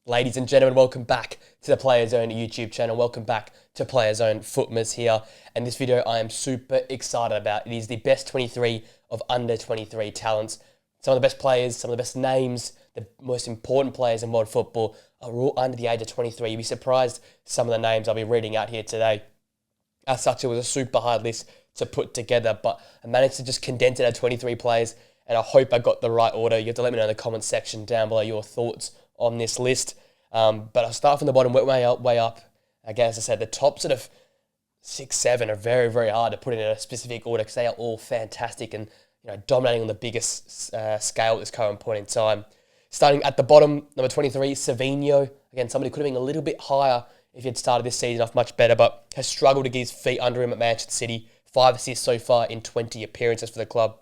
Ladies and gentlemen, welcome back to the Player Zone YouTube channel. Welcome back to Player Zone. Footmas here. And this video I am super excited about. It is the best 23 of under 23 talents. Some of the best players, some of the best names, the most important players in world football are all under the age of 23. You'll be surprised some of the names I'll be reading out here today. As such, it was a super hard list to put together, but I managed to just condense it at 23 players, and I hope I got the right order. You have to let me know in the comment section down below your thoughts on this list. But I'll start from the bottom, work my way up. Again, as I said, the top sort of 6, 7 are very, very hard to put in a specific order because they are all fantastic and dominating on the biggest scale at this current point in time. Starting at the bottom, number 23, Savinho. Again, somebody could have been a little bit higher if he had started this season off much better, but has struggled to get his feet under him at Manchester City. 5 assists so far in 20 appearances for the club.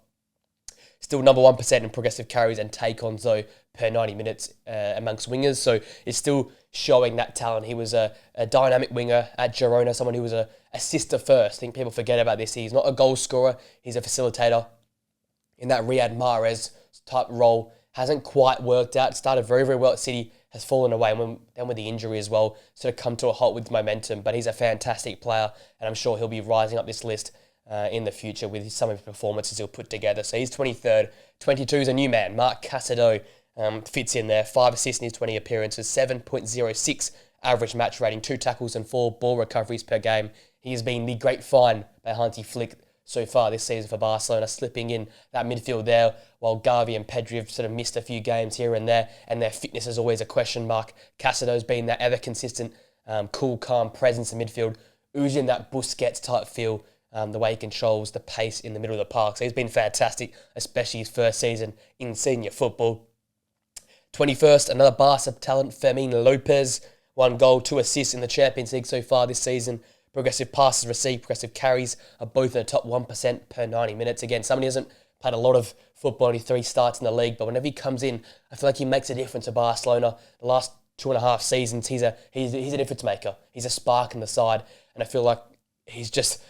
Still number 1% in progressive carries and take-ons, though, per 90 minutes amongst wingers. So it's still showing that talent. He was a dynamic winger at Girona, someone who was a assister first. I think people forget about this. He's not a goal scorer. He's a facilitator. In that Riyad Mahrez type role, hasn't quite worked out. Started very, very well at City, has fallen away, and then with the injury as well, sort of come to a halt with momentum. But he's a fantastic player, and I'm sure he'll be rising up this list in the future with some of his performances he'll put together. So he's 23rd. 22 is a new man, Marc Casado, fits in there. 5 assists in his 20 appearances, 7.06 average match rating, 2 tackles and 4 ball recoveries per game. He has been the great find by Hansi Flick so far this season for Barcelona, slipping in that midfield there, while Gavi and Pedri have sort of missed a few games here and there, and their fitness is always a question mark. Casado's been that ever-consistent, cool, calm presence in midfield, oozing that Busquets-type feel, the way he controls the pace in the middle of the park. So he's been fantastic, especially his first season in senior football. 21st, another Barca talent, Fermin Lopez. 1 goal, 2 assists in the Champions League so far this season. Progressive passes received, progressive carries are both in the top 1% per 90 minutes. Again, somebody who hasn't played a lot of football, only 3 starts in the league, but whenever he comes in, I feel like he makes a difference to Barcelona. The last 2.5 seasons, he's a difference maker. He's a spark in the side, and I feel like he's just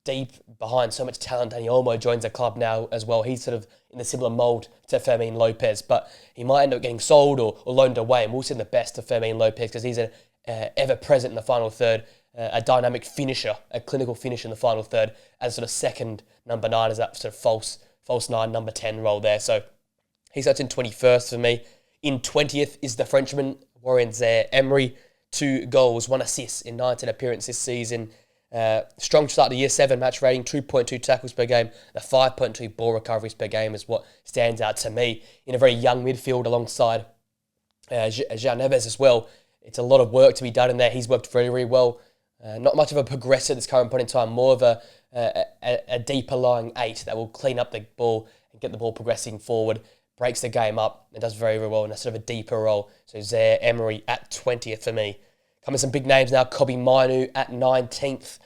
deep behind so much talent, and he almost joins the club now as well. He's sort of in a similar mould to Fermin Lopez, but he might end up getting sold or loaned away, and we'll see the best of Fermin Lopez because he's ever-present in the final third, a dynamic finisher, a clinical finisher in the final third, as sort of second number 9, as that sort of false 9, number 10 role there. So he's such in 21st for me. In 20th is the Frenchman, Warren Zaire-Emery. 2 goals, 1 assist in 19 appearances this season. Strong start to year 7 match rating, 2.2 tackles per game, the 5.2 ball recoveries per game is what stands out to me. In a very young midfield alongside João Neves as well. It's a lot of work to be done in there. He's worked very, very well. Not much of a progressor at this current point in time, more of a deeper lying 8 that will clean up the ball and get the ball progressing forward, breaks the game up, and does very, very well in a sort of a deeper role. So Zaire-Emery at 20th for me. Coming some big names now, Kobbie Mainoo at 19th.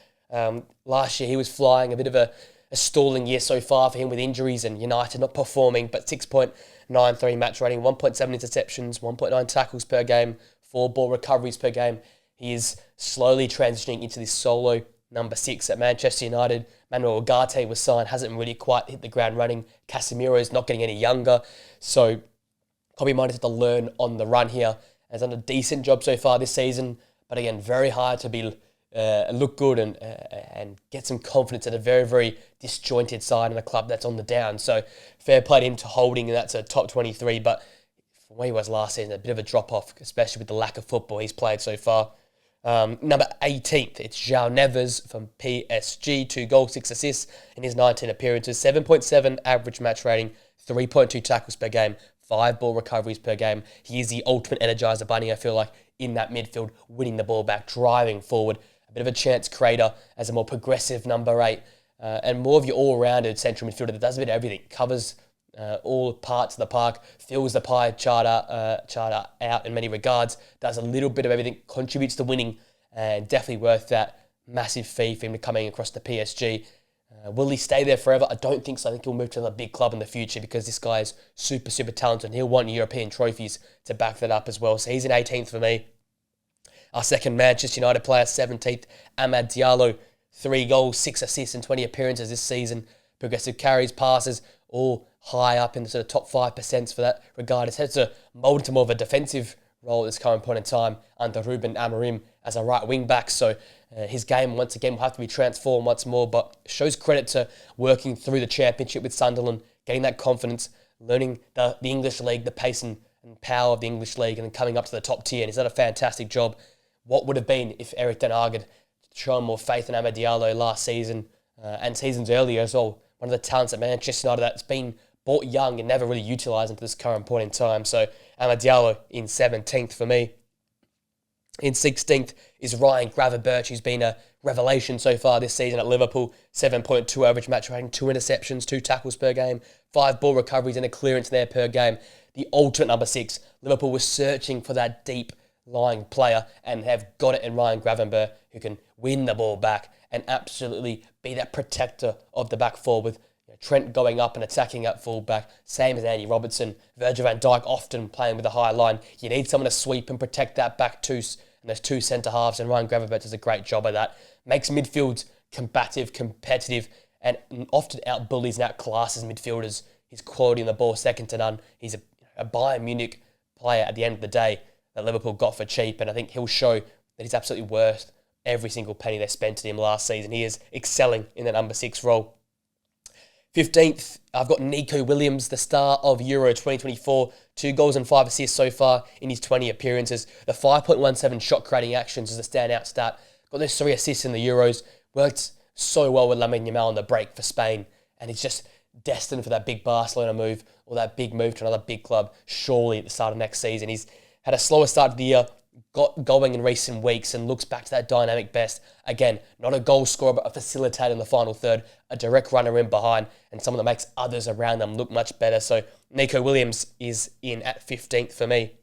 Last year he was flying, a bit of a stalling year so far for him with injuries and United not performing, but 6.93 match rating, 1.7 interceptions, 1.9 tackles per game, 4 ball recoveries per game. He is slowly transitioning into this solo number 6 at Manchester United. Manuel Ugarte was signed, hasn't really quite hit the ground running. Casemiro is not getting any younger. So Kobbie Mainoo has to learn on the run here. Has done a decent job so far this season, but again, very hard to be look good and get some confidence at a very, very disjointed side in a club that's on the down. So fair play to him to holding, and that's a top 23, but from where he was last season, a bit of a drop-off, especially with the lack of football he's played so far. Number 18th, it's João Neves from PSG, 2 goals, 6 assists in his 19 appearances, 7.7 average match rating, 3.2 tackles per game, 5 ball recoveries per game. He is the ultimate energizer bunny, I feel like, in that midfield, winning the ball back, driving forward, a bit of a chance creator as a more progressive number 8, and more of your all-rounded central midfielder that does a bit of everything, covers all parts of the park, fills the pie chart out in many regards, does a little bit of everything, contributes to winning, and definitely worth that massive fee for him to coming across the PSG. Will he stay there forever? I don't think so. I think he'll move to another big club in the future because this guy is super, super talented and he'll want European trophies to back that up as well. So he's in 18th for me. Our second Manchester United player, 17th, Amad Diallo. 3 goals, 6 assists in 20 appearances this season. Progressive carries, passes, all high up in the sort of top 5% for that regard. It's had to mould into more of a defensive role at this current point in time under Ruben Amorim as a right wing back. So his game, once again, will have to be transformed once more, but shows credit to working through the championship with Sunderland, getting that confidence, learning the English league, the pace and power of the English league, and then coming up to the top tier. And he's done a fantastic job. What would have been if Eric Ten Hag had shown more faith in Amad Diallo last season and seasons earlier as well? One of the talents at Manchester United that's been bought young and never really utilised until this current point in time. So Amad Diallo in 17th for me. In 16th is Ryan Gravenberch, who's been a revelation so far this season at Liverpool. 7.2 average match rating, 2 interceptions, 2 tackles per game, 5 ball recoveries and a clearance there per game. The ultimate number 6. Liverpool was searching for that deep lying player and have got it in Ryan Gravenberch, who can win the ball back and absolutely be that protector of the back four with Trent going up and attacking at fullback, same as Andy Robertson. Virgil van Dijk often playing with a high line. You need someone to sweep and protect that back two, and there's 2 centre-halves, and Ryan Gravenberch does a great job of that. Makes midfields combative, competitive, and often out-bullies and out-classes midfielders. His quality in the ball, second to none. He's a Bayern Munich player at the end of the day that Liverpool got for cheap, and I think he'll show that he's absolutely worth every single penny they spent on him last season. He is excelling in the number 6 role. 15th, I've got Nico Williams, the star of Euro 2024. 2 goals and 5 assists so far in his 20 appearances. The 5.17 shot creating actions is a standout stat. Got those 3 assists in the Euros. Worked so well with Lamine Yamal on the break for Spain. And he's just destined for that big Barcelona move or that big move to another big club surely at the start of next season. He's had a slower start to the year, got going in recent weeks and looks back to that dynamic best. Again, not a goal scorer, but a facilitator in the final third, a direct runner in behind, and someone that makes others around them look much better. So Nico Williams is in at 15th for me.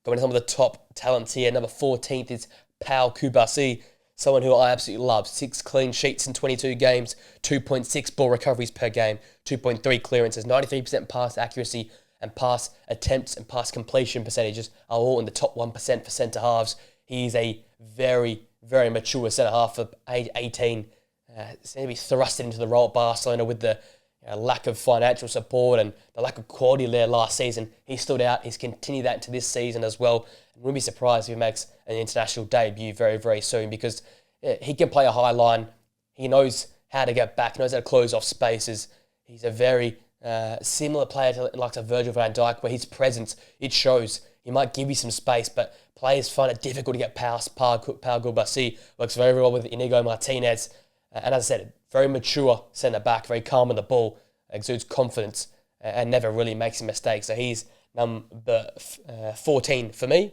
Going to some of the top talents here. Number 14th is Pau Kubasi, someone who I absolutely love. 6 clean sheets in 22 games, 2.6 ball recoveries per game, 2.3 clearances, 93% pass accuracy, and pass attempts and pass completion percentages are all in the top 1% for centre-halves. He's a very, very mature centre-half for age 18. Seems to be thrusted into the role at Barcelona with the lack of financial support and the lack of quality there last season. He stood out. He's continued that into this season as well. And wouldn't be surprised if he makes an international debut very, very soon because he can play a high line. He knows how to get back. He knows how to close off spaces. He's a very similar player to like a Virgil van Dijk, where his presence, it shows. He might give you some space, but players find it difficult to get past. Pau Kubasi works very well with Inigo Martinez. And as I said, very mature centre-back, very calm on the ball, exudes confidence, and never really makes a mistake. So he's number 14 for me.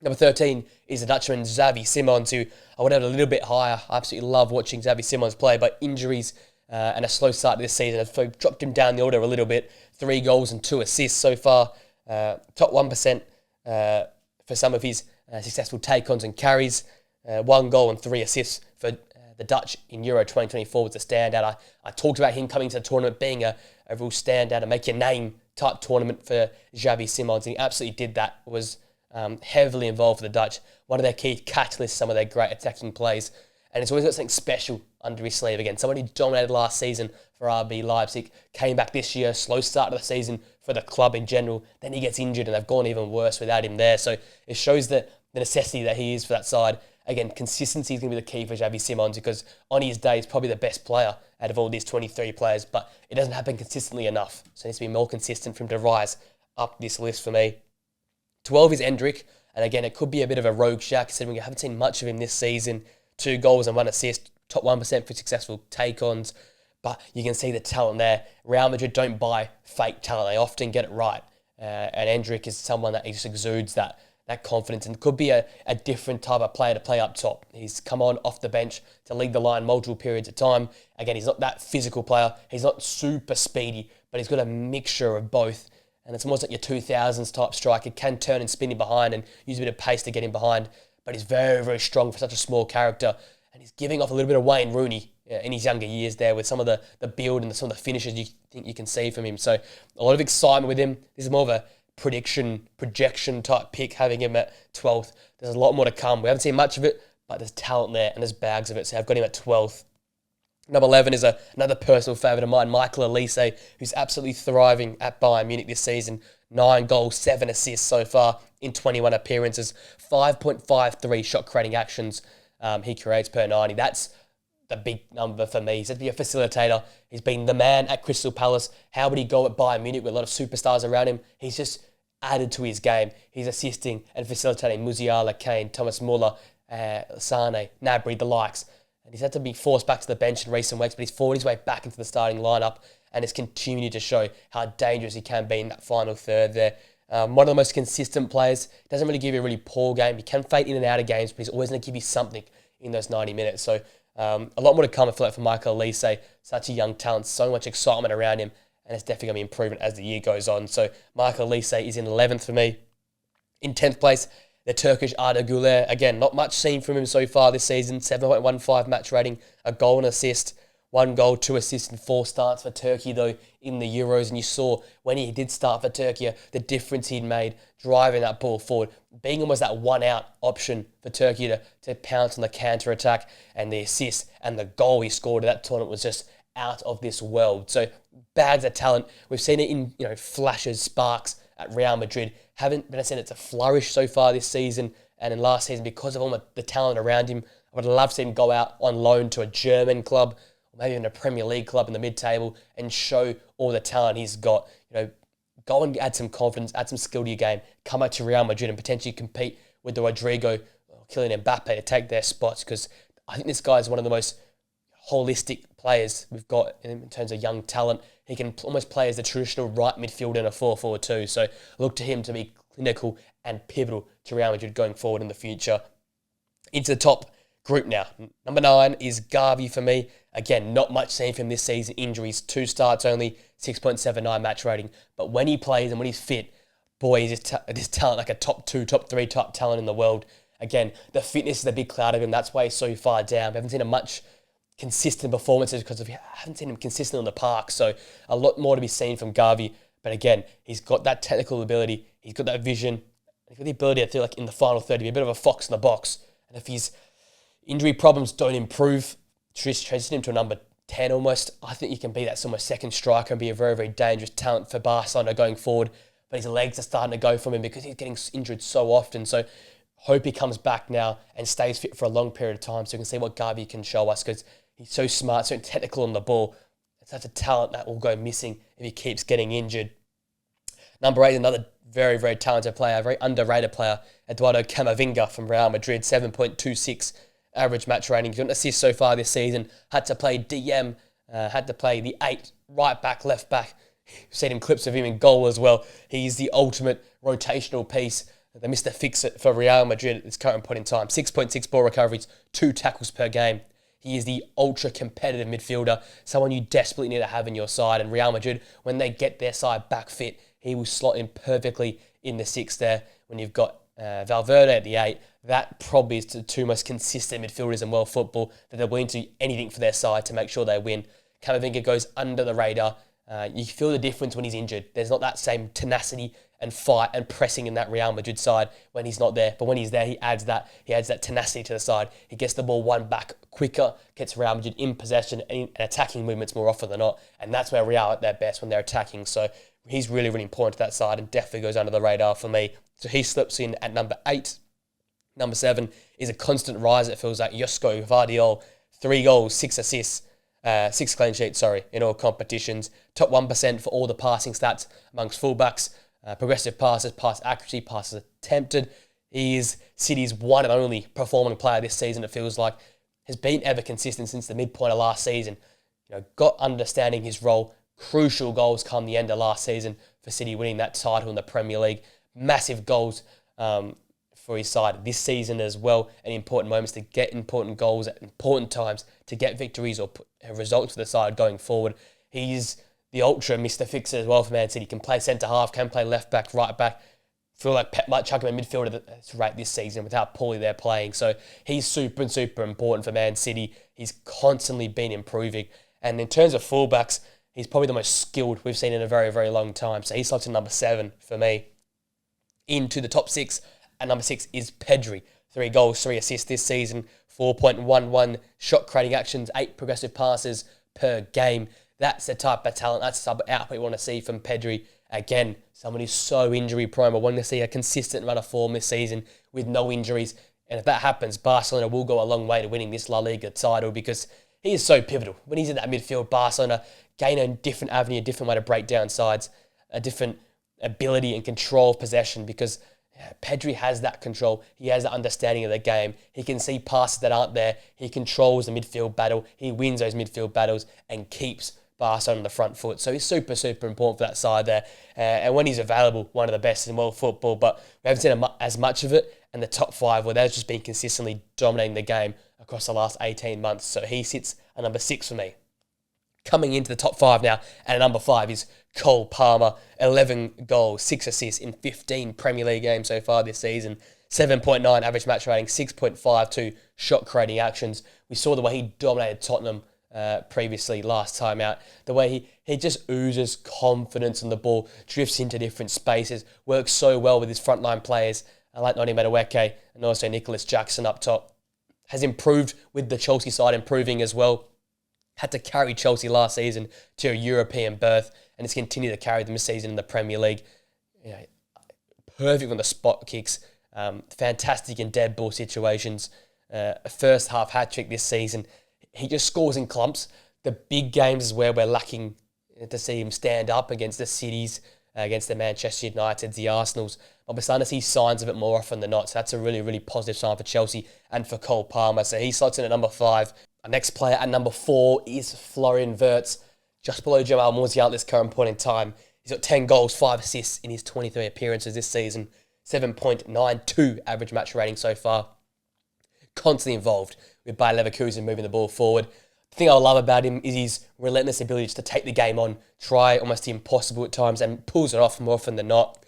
Number 13 is the Dutchman Xavi Simons, who I would have a little bit higher. I absolutely love watching Xavi Simons play, but injuries and a slow start to this season have dropped him down the order a little bit. 3 goals and 2 assists so far. Top 1% for some of his successful take-ons and carries. 1 goal and 3 assists for the Dutch in Euro 2024 was a standout. I talked about him coming to the tournament being a real standout, a make your name type tournament for Xavi Simons, and he absolutely did that. Was heavily involved for the Dutch. One of their key catalysts, some of their great attacking plays, and he's always got something special under his sleeve. Again, someone who dominated last season for RB Leipzig, came back this year, slow start of the season for the club in general, then he gets injured and they've gone even worse without him there. So it shows the necessity that he is for that side. Again, consistency is going to be the key for Xavi Simons because on his day, he's probably the best player out of all these 23 players, but it doesn't happen consistently enough. So it needs to be more consistent for him to rise up this list for me. 12 is Endrick, and again, it could be a bit of a rogue shout considering we haven't seen much of him this season. 2 goals and 1 assist, top 1% for successful take-ons, but you can see the talent there. Real Madrid don't buy fake talent. They often get it right, and Endrick is someone that just exudes that confidence and could be a different type of player to play up top. He's come on off the bench to lead the line multiple periods of time. Again, he's not that physical player. He's not super speedy, but he's got a mixture of both. And it's almost like your 2000s type striker. Can turn and spin in behind and use a bit of pace to get in behind. But he's very, very strong for such a small character. And he's giving off a little bit of Wayne Rooney in his younger years there with some of the build and some of the finishes you think you can see from him. So a lot of excitement with him. This is more of a projection type pick, having him at 12th. There's a lot more to come. We haven't seen much of it, but there's talent there and there's bags of it. So I've got him at 12th. Number 11 is another personal favourite of mine, Michael Olise, who's absolutely thriving at Bayern Munich this season. 9 goals, 7 assists so far in 21 appearances, 5.53 shot creating actions he creates per 90. That's the big number for me. He's had to be a facilitator. He's been the man at Crystal Palace. How would he go at Bayern Munich with a lot of superstars around him? He's just added to his game. He's assisting and facilitating Musiala, Kane, Thomas Muller, Sane, Gnabry, the likes. And he's had to be forced back to the bench in recent weeks, but he's fought his way back into the starting lineup and has continued to show how dangerous he can be in that final third there. One of the most consistent players. Doesn't really give you a really poor game. He can fade in and out of games, but he's always going to give you something in those 90 minutes. So a lot more to come, I feel like, for Michael Olise. Such a young talent, so much excitement around him, and it's definitely going to be improving as the year goes on. So Michael Olise is in 11th for me. In 10th place, the Turkish Arda Güler. Again, not much seen from him so far this season. 7.15 match rating, a goal and assist. 1 goal, 2 assists and 4 starts for Turkey, though, in the Euros. And you saw when he did start for Turkey, the difference he'd made driving that ball forward, being almost that one-out option for Turkey to pounce on the counter-attack. And the assist and the goal he scored at that tournament was just out of this world. So bags of talent. We've seen it in flashes, sparks at Real Madrid. Haven't been seen it to flourish so far this season and in last season because of all the talent around him. I would love to see him go out on loan to a German club or maybe even a Premier League club in the mid-table and show all the talent he's got. Go and add some confidence, add some skill to your game, come back to Real Madrid and potentially compete with the Rodrigo or Kylian Mbappe to take their spots, because I think this guy is one of the most holistic players we've got in terms of young talent. He can almost play as the traditional right midfielder in a 4-4-2. So look to him to be clinical and pivotal to Real Madrid going forward in the future. Into the top group now. Number 9 is Gavi for me. Again, not much seen from this season. Injuries, 2 starts only, 6.79 match rating. But when he plays and when he's fit, boy, is this talent like a top 2, top 3 top talent in the world. Again, the fitness is a big cloud of him. That's why he's so far down. We haven't seen a much consistent performances because I haven't seen him consistent on the park. So a lot more to be seen from Gavi. But again, he's got that technical ability. He's got that vision. He's got the ability, I feel like, in the final third to be a bit of a fox in the box. And if his injury problems don't improve, transition him to a number 10 almost, I think he can be that almost second striker and be a very, very dangerous talent for Barcelona going forward. But his legs are starting to go from him because he's getting injured so often. So hope he comes back now and stays fit for a long period of time so we can see what Gavi can show us, because he's so smart, so technical on the ball. It's such a talent that will go missing if he keeps getting injured. Number 8, another very, very talented player, a very underrated player, Eduardo Camavinga from Real Madrid, 7.26 average match rating. He's got an assist so far this season. Had to play DM, had to play the 8, right back, left back. We've seen him clips of him in goal as well. He's the ultimate rotational piece. The Mr. Fix-It for Real Madrid at this current point in time. 6.6 ball recoveries, 2 tackles per game. He is the ultra-competitive midfielder, someone you desperately need to have in your side. And Real Madrid, when they get their side back fit, he will slot in perfectly in the 6 there. When you've got Valverde at the 8, that probably is the 2 most consistent midfielders in world football, that they're willing to do anything for their side to make sure they win. Camavinga goes under the radar. You feel the difference when he's injured. There's not that same tenacity and fight and pressing in that Real Madrid side when he's not there. But when he's there, he adds that tenacity to the side. He gets the ball won back quicker, gets Real Madrid in possession and attacking movements more often than not. And that's where Real are at their best, when they're attacking. So he's really, really important to that side and definitely goes under the radar for me. So he slips in at number 8. Number 7 is a constant rise, it feels like. Josko Gvardiol, 3 goals, 6 assists. 6 clean sheets, in all competitions. Top 1% for all the passing stats amongst fullbacks. Progressive passes, pass accuracy, passes attempted. He is City's one and only performing player this season, it feels like. Has been ever consistent since the midpoint of last season. Got understanding his role. Crucial goals come the end of last season for City, winning that title in the Premier League. Massive goals for his side this season as well, and important moments to get important goals at important times to get victories or results for the side going forward. He's the ultra Mr. Fixer as well for Man City. Can play centre half, can play left back, right back. Feel like Pep might chuck him in midfielder at this rate this season with how poorly they're playing. So he's super important for Man City. He's constantly been improving. And in terms of fullbacks, he's probably the most skilled we've seen in a very, very long time. So he's slots in number 7 for me. Into the top 6. And number 6 is Pedri. 3 goals, 3 assists this season, 4.11 shot creating actions, 8 progressive passes per game. That's the type of talent, that's the type of output you want to see from Pedri. Again, someone who's so injury prone. I want to see a consistent run of form this season with no injuries. And if that happens, Barcelona will go a long way to winning this La Liga title because he is so pivotal. When he's in that midfield, Barcelona gain a different avenue, a different way to break down sides, a different ability and control of possession because Pedri has that control. He has that understanding of the game. He can see passes that aren't there. He controls the midfield battle. He wins those midfield battles and keeps Barcelona on the front foot. So he's super, super important for that side there. And when he's available, one of the best in world football. But we haven't seen as much of it. And the top 5, well, they've just been consistently dominating the game across the last 18 months. So he sits at number 6 for me. Coming into the top 5 now, and number 5 is Cole Palmer. 11 goals, 6 assists in 15 Premier League games so far this season. 7.9 average match rating, 6.52 shot creating actions. We saw the way he dominated Tottenham previously last time out. The way he just oozes confidence on the ball, drifts into different spaces, works so well with his frontline players like Noni Madueke and also Nicholas Jackson up top. Has improved with the Chelsea side, improving as well. Had to carry Chelsea last season to a European berth and has continued to carry them this season in the Premier League. Perfect on the spot kicks. Fantastic in dead ball situations. A first half hat-trick this season. He just scores in clumps. The big games is where we're lacking to see him stand up against the Cities, against the Manchester Uniteds, the Arsenals. But we're starting to see signs of it more often than not. So that's a really, really positive sign for Chelsea and for Cole Palmer. So he slots in at number 5. Our next player at number 4 is Florian Wirtz, just below Jamal Musiala at this current point in time. He's got 10 goals, 5 assists in his 23 appearances this season, 7.92 average match rating so far. Constantly involved with Bayer Leverkusen moving the ball forward. The thing I love about him is his relentless ability just to take the game on, try almost the impossible at times, and pulls it off more often than not.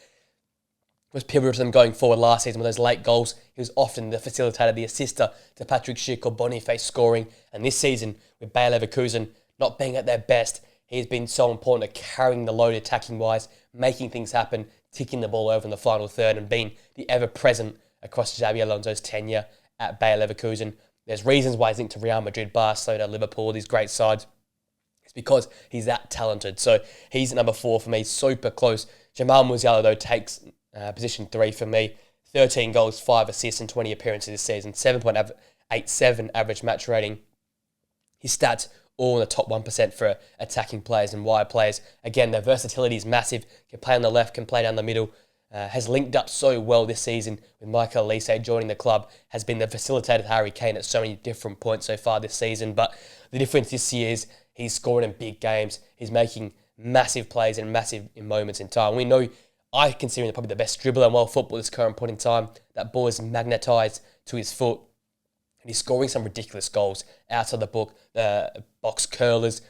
Was pivotal to them going forward last season with those late goals. He was often the facilitator, the assister to Patrick Schick or Boniface scoring. And this season, with Bayer Leverkusen not being at their best, he has been so important at carrying the load attacking-wise, making things happen, ticking the ball over in the final third, and being the ever-present across Xabi Alonso's tenure at Bayer Leverkusen. There's reasons why he's linked to Real Madrid, Barcelona, Liverpool, these great sides. It's because he's that talented. So he's at number 4 for me, super close. Jamal Musiala, though, takes position 3 for me. 13 goals, 5 assists in 20 appearances this season. 7.87 average match rating. His stats all in the top 1% for attacking players and wide players. Again, their versatility is massive. Can play on the left, can play down the middle. Has linked up so well this season with Michael Olise joining the club. Has been the facilitator of Harry Kane at so many different points so far this season. But the difference this year is he's scoring in big games. He's making massive plays and massive moments in time. We know I consider him probably the best dribbler in world football at this current point in time. That ball is magnetised to his foot. And he's scoring some ridiculous goals outside the box curlers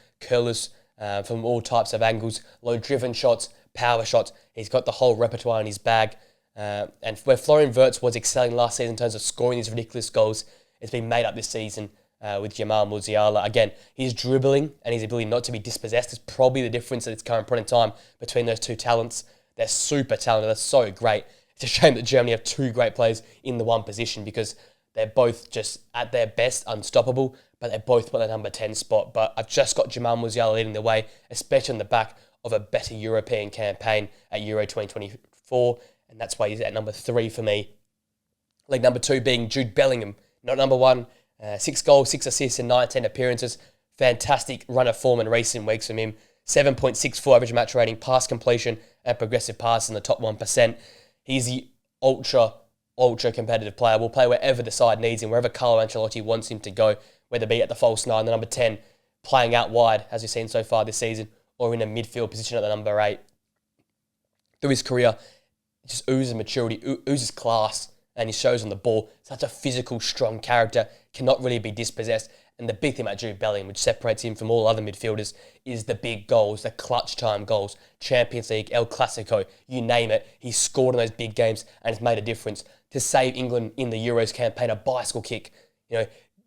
from all types of angles, low-driven shots, power shots. He's got the whole repertoire in his bag. And where Florian Wirtz was excelling last season in terms of scoring these ridiculous goals, it's been made up this season with Jamal Musiala. Again, his dribbling and his ability not to be dispossessed is probably the difference at its current point in time between those two talents. They're super talented. They're so great. It's a shame that Germany have 2 great players in the one position because they're both just at their best unstoppable, but they're both put the number 10 spot. But I've just got Jamal Musiala leading the way, especially on the back of a better European campaign at Euro 2024, and that's why he's at number 3 for me. League number 2 being Jude Bellingham, not number 1. 6 goals, 6 assists in 19 appearances. Fantastic run of form in recent weeks from him. 7.64 average match rating, pass completion, and progressive pass in the top 1%. He's the ultra competitive player. Will play wherever the side needs him, wherever Carlo Ancelotti wants him to go, whether it be at the false 9, the number 10, playing out wide, as we've seen so far this season, or in a midfield position at the number 8. Through his career, he just oozes maturity, oozes class, and he shows on the ball. Such a physical, strong character, cannot really be dispossessed. And the big thing about Jude Bellingham, which separates him from all other midfielders, is the big goals, the clutch time goals. Champions League, El Clasico, you name it. He's scored in those big games and has made a difference. To save England in the Euros campaign, a bicycle kick.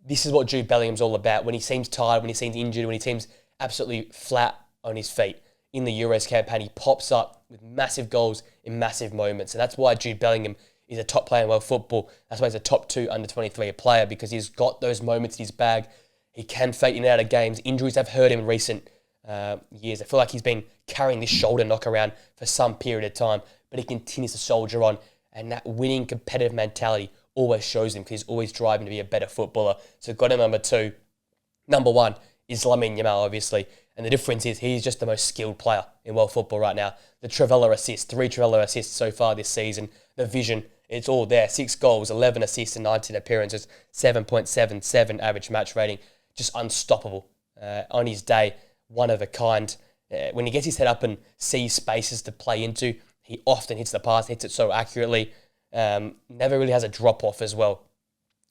This is what Jude Bellingham's all about. When he seems tired, when he seems injured, when he seems absolutely flat on his feet in the Euros campaign, he pops up with massive goals in massive moments. And that's why Jude Bellingham he's a top player in world football. That's why he's a top 2 under 23 player, because he's got those moments in his bag. He can fade in and out of games. Injuries have hurt him in recent years. I feel like he's been carrying this shoulder knock around for some period of time, but he continues to soldier on, and that winning competitive mentality always shows him, because he's always driving to be a better footballer. So got him number 2. Number 1 is Lamine Yamal, obviously. And the difference is he's just the most skilled player in world football right now. The Trivela assists, 3 Trivela assists so far this season. The vision, it's all there. 6 goals, 11 assists and 19 appearances, 7.77 average match rating. Just unstoppable on his day, one of a kind. When he gets his head up and sees spaces to play into, he often hits the pass, hits it so accurately. Never really has a drop-off as well.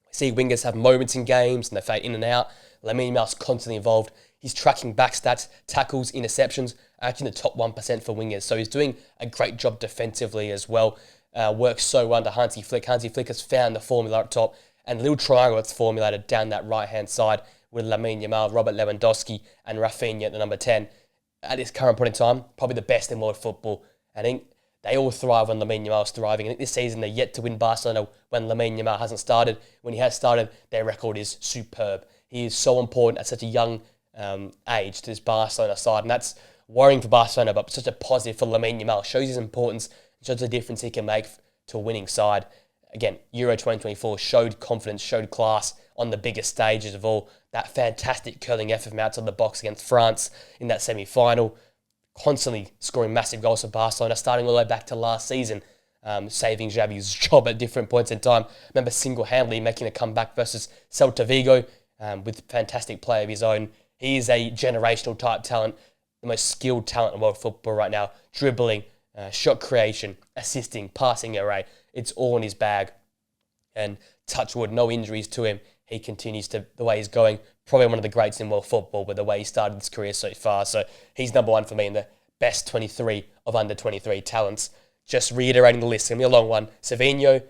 We see wingers have moments in games and they fade in and out. Lamine Yamal's constantly involved. He's tracking back stats, tackles, interceptions, actually in the top 1% for wingers. So he's doing a great job defensively as well. Works so well under Hansi Flick. Hansi Flick has found the formula up top, and the little triangle that's formulated down that right-hand side with Lamine Yamal, Robert Lewandowski, and Rafinha at the number 10. At this current point in time, probably the best in world football. I think they all thrive when Lamine Yamal's thriving. I think this season they're yet to win Barcelona when Lamine Yamal hasn't started. When he has started, their record is superb. He is so important at such a young age to this Barcelona side, and that's worrying for Barcelona, but such a positive for Lamine Yamal. Shows his importance, shows the difference he can make to a winning side. Again, Euro 2024 showed confidence, showed class on the biggest stages of all. That fantastic curling effort from outside the box against France in that semi-final. Constantly scoring massive goals for Barcelona, starting all the way back to last season, saving Xavi's job at different points in time. I remember single-handedly making a comeback versus Celta Vigo with a fantastic play of his own. He is a generational type talent, the most skilled talent in world football right now. Dribbling, shot creation, assisting, passing array. It's all in his bag. And touch wood, no injuries to him. He continues to, the way he's going, probably one of the greats in world football with the way he started his career so far. So he's number 1 for me in the best 23 of under 23 talents. Just reiterating the list, it's going to be a long one. Savinho,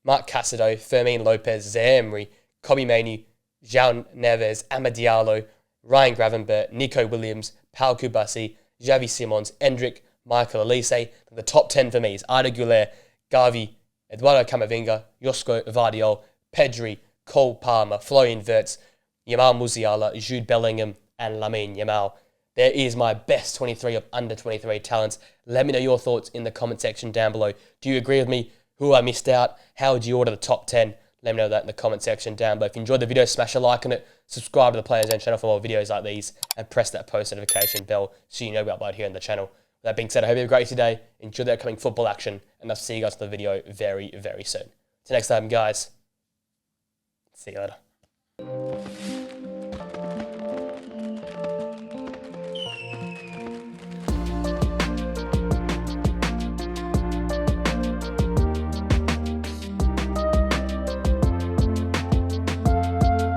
Mark Casado, Fermin Lopez, Zaire Emery, Kobbie Mainoo, João Neves, Amad Diallo, Ryan Gravenberch, Nico Williams, Paul Kubasi, Xavi Simons, Endrick, Michael Olise. The top 10 for me is Arda Güler, Gavi, Eduardo Camavinga, Josko Vardiol, Pedri, Cole Palmer, Florian Wirtz, Jamal Musiala, Jude Bellingham, and Lamine Yamal. There is my best 23 of under 23 talents. Let me know your thoughts in the comment section down below. Do you agree with me? Who I missed out? How would you order the top 10? Let me know that in the comment section down below. If you enjoyed the video, smash a like on it. Subscribe to the Players Zone channel for more videos like these. And press that post notification bell so you know we upload here on the channel. With that being said, I hope you have a great day. Enjoy the upcoming football action. And I'll see you guys in the video very, very soon. Till next time, guys. See you later.